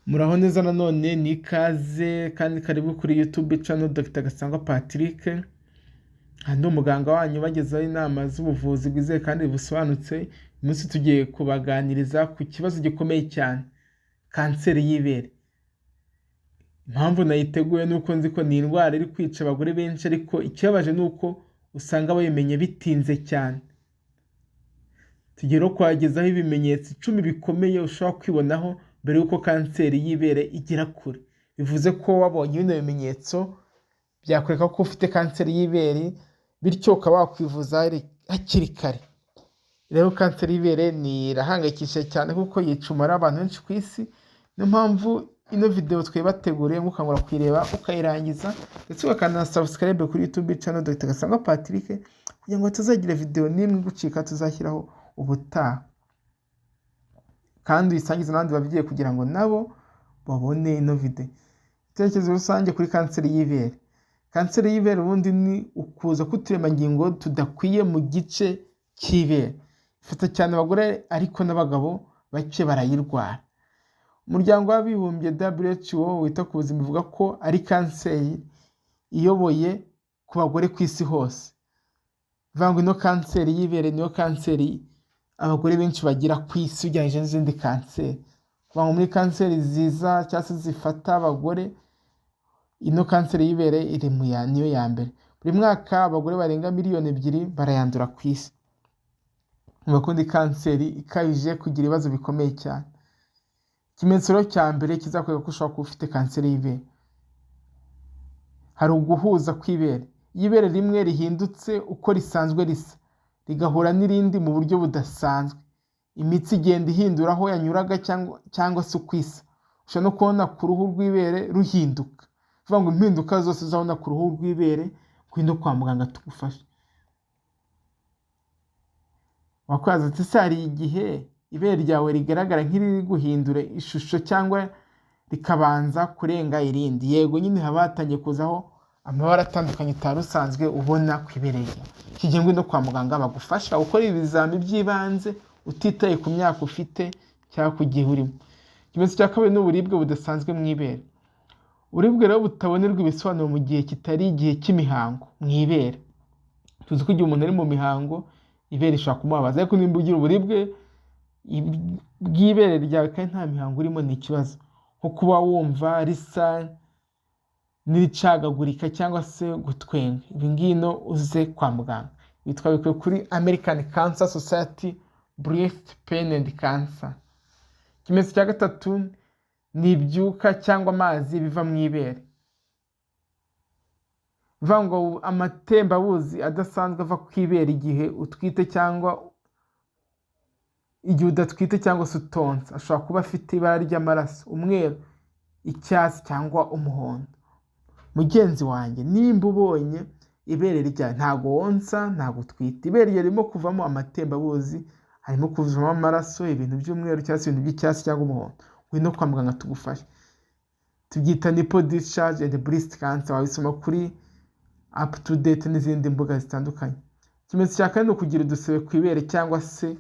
Muraho neza nanone ni ikaze kandi karibu kuri YouTube channel Dr. Gasangwa Patrick. Aha ndi umuganga wanyu bagezaho inama z'ubuvuzi bwizewe kandi busobanutse. Uyu munsi tugiye kubaganiriza ku kibazo gikomeye cyane, kanseri y'ibere. Impamvu nayiteguye nuko nzi ko ni indwara iri kwica abagore benshi, ariko ikibabaje nuko usanga babimenye bitinze cyane. Tugiye no kwagezaho ibimenyetso 10 bikomeye ushobora kwibonaho mbere yuko kanseri y'ibere igera kure. Bivuze ko wabonye bino bimenyetso byakwereka ko ufite kanseri y'ibere, bityo ukaba wakwivuza hakiri kare. Rero kanseri y'ibere ni irahangayikishije cyane kuko yicumara abantu benshi ku isi. Niyo mpamvu ino video twabateguriye mukangura kwireba ukayirangiza, ndetse ukakanda subscribe kuri YouTube channel Dr. Gasangwa Patrick kugira ngo tuzagira video nimwe gucika tuzashyiraho ubutaha, kandi uyisangize n'abandi babigiye kugira ngo nabo babone ino video. Itekerezo rusange kuri kanseri y'ibere. Kanseri y'ibere ubundi ni ukuza k'uturemangingo tudakwiye mu gice cy'ibere. Ifata cyane abagore ariko n'abagabo bake barayirwara. Umuryango w'abibumbye WHO wita ku buzima uvuga ko ari kanseri iyoboye ku bagore ku isi hose. Bivuga ino kanseri y'ibere niyo kanseri abagore benshi bagira ku isi ugereranyije n'izindi kanseri. Kuva muri kanseri ziza cyangwa se zifata abagore, ino kanseri y'ibere iri niyo ya mbere. Buri mwaka abagore barenga 2 miliyoni barayandura ku isi. Mubakundi kanseri ikabije kugira ibibazo bikomeye cyane. Ikimenyetso cya mbere kizakwereka ko ushobora kuba ufite kanseri y'ibere, hari uguhuza kw'ibere. Ibere rimwe rihindutse uko risanzwe risa, rigahura n'irindi mu buryo budasanzwe. Imitsi igenda ihindura aho yanyuraga cyangwa se ukwisa. Ushobora no kubona ku ruhu rw'ibere ruhinduka. Bivuga ngo impinduka zose uzabona ku ruhu rw'ibere ngwino kwa muganga tugufashe. Wakwaza ati se hari igihe ibere ryawe rigaragara nk'iriri guhindura ishusho cyangwa rikabanza kurenga irindi? Yego, nyine haba hatangiye kuzaho amabara atandukanye utari usanzwe ubona ku ibere ryawe. Iki gihe ngwino kwa muganga bagufasha gukora ibizami by'ibanze utitaye ku myaka ufite cyangwa ku gihe urimo. Ikimenyetso cya kabiri ni uburibwe budasanzwe mu ibere. Uburibwe rero butabonerwa ibisobanuro mu gihe kitari igihe cy'imihango mu ibere. Tuzi ko igihe umuntu ari mu mihango ibere ishobora kumubabaza, ariko nimba ugira uburibwe bw'ibere ryawe kandi nta mihango urimo ni ikibazo. Nko kuba wumva risa n'iricagagurika cyangwa se gutwenga, ibi ngino uze kwa muganga. Bitwabikwe kuri American Cancer Society Breast Pain and Cancer. Ikimenyetso cya gatatu ni ibyuka cyangwa amazi biva mu ibere. Bivuga ngo amatembabuzi adasanzwe ava ku ibere igihe utwite cyangwa igihe udatwite cyangwa se utonsa. Ashobora kuba afite ibara ry'amaraso, umweru, icyatsi cyangwa umuhondo. Mugenzi wanjye, nimba ubonye ibere ryawe ntago wonsa ntago utwite, ibere ririmo kuvamo amatembabuzi, harimo kuvamo amaraso, ibintu by'umweru cyangwa se ibintu by'icyatsi cyangwa umuhondo, ngwino kwa muganga tugufashe. Tubyita nipple discharge and breast cancer. Wabisoma kuri up to date n'izindi mbuga zitandukanye. Ikimenyetso cya kane ni ukugira udusebe ku ibere cyangwa se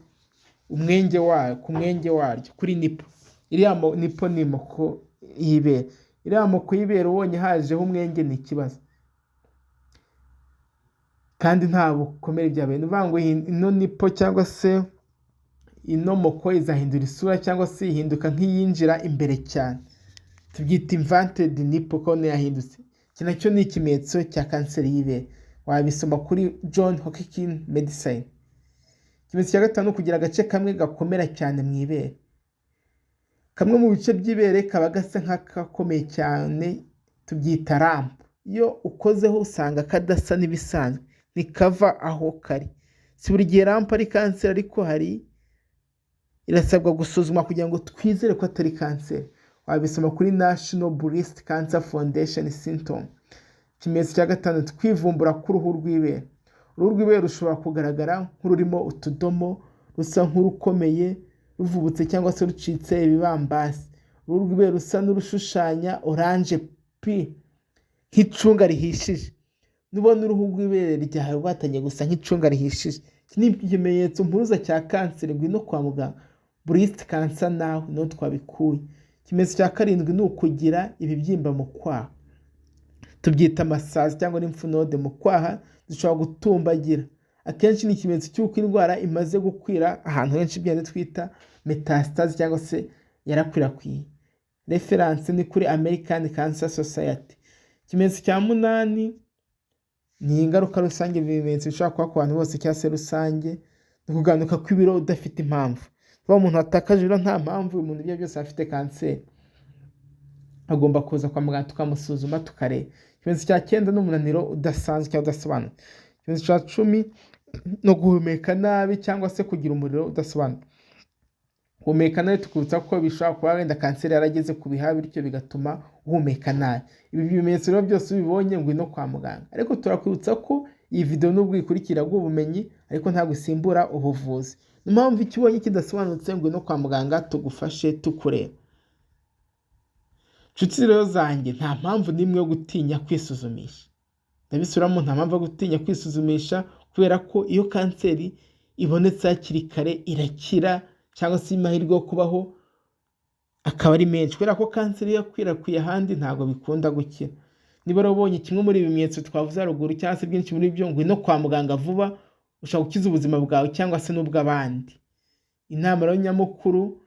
umwenge wayo, ku mwenge waryo, kuri nipple. Iriya nipple ni moko y'ibere. Iriya moko y'ibere ubonye hajeho umwenge ni ikibazo, kandi nta bukomere byabaye. Bivuga ngo ino nipple cyangwa se ino moko izahindura isura cyangwa se ihinduka nk'iyinjira imbere cyane. Tubyita inverted nipple ko yahindutse. Iki nacyo ni ikimenyetso cya kanseri y'ibere. Wabisoma kuri John Hopkins Medicine. Ikimenyetso cya gatanu kugira agace kamwe gakomera cyane mu ibere. Kamwe mu bice by'ibere kaba gasa nk'akakomeye cyane, tubyita ramp. Iyo ukozeho usanga kadasa n'ibisanzwe, nikava aho kari. Si buri gihe ramp ari kanseri, ariko irasabwa gusuzumwa kugira ngo twizere ko atari kanseri. Wabisoma kuri National Breast Cancer Foundation Symptom. Ikimenyetso cya gatanu kwivumbura k'uruhu rw'ibere. Uruhu rw'ibere rushobora kugaragara nk'ururimo utudomo, rusa nk'urukomeye, ruvubutse cyangwa se rucitse ibibambasi. Uruhu rw'ibere rusa n'urushushanya orange nk'icunga rihishije. Nubona uruhu rw'ibere ryawe rwatangiye gusa nk'icunga rihishije, iki ni ikimenyetso mpuruza cya kanseri. Ngwino kwa muganga. Breast cancer nawe niho twabikuye. Ikimenyetso cya karindwi ni ukugira ibibyimba mu kwaha, tubyita amasazi cyangwa n'imfunode mu kwaha zishobora gutumbagira. Akenshi ni ikimenyetso cy'uko indwara imaze gukwira ahantu henshi, byane twita metastase cyangwa se yarakwirakwiye. Reference ni kuri American Cancer Society. Ikimenyetso cya munani ni ingaruka rusange, ibimenyetso bishobora kuba ku bantu bose cyangwa se rusange, ni ukugabanuka kw'ibiro udafite impamvu. Kuba umuntu atakaje ibiro nta mpamvu, umuntu ibyo byose afite kanseri, agomba kuza kwa muganga tukamusuzuma tukareba. Ikimenyetso cya 9 ni umunaniro udasanzwe cyangwa udasobanutse. Ikimenyetso cya 10 no guhumeka nabi cyangwa se kugira umuriro udasobanutse. Guhumeka nabi tukubutsa ko bishobora kuba wenda kanseri yarageze ku bihaha, bityo bigatuma uhumeka nabi. Ibi bimenyetso rero byose ubibonye ngwino kwa muganga. Ariko turakwibutsa ko iyi video nubwo ikurikira ubumenyi ariko ntabwo isimbura ubuvuzi. Niyo mpamvu icyo ubonye kidasobanutse ngwino kwa muganga tugufashe tukureba. Nshuti rero zanjye, nta mpamvu n'imwe yo gutinya kwisuzumisha. Ndabisubiramo, nta mpamvu yo gutinya kwisuzumisha, kubera ko iyo kanseri ibonetse hakiri kare irakira, cyangwa se amahirwe yo kubaho akaba ari menshi, kubera ko kanseri yakwirakwiye ahandi ntabwo bikunda gukira. Niba warabonye kimwe muri ibi bimenyetso twavuze haruguru cyangwa se byinshi muri byo, ngwino kwa muganga vuba, ushaka gukiza ubuzima bwawe cyangwa se n'ubw'abandi. Inama rero nyamukuru,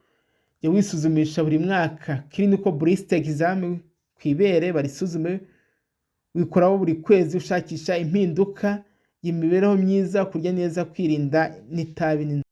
jya wisuzumisha buri mwaka clinical breast exam ku ibere barisuzume, wikoraho buri kwezi ushakisha impinduka y'imibereho myiza, kurya neza, kwirinda n'itabi.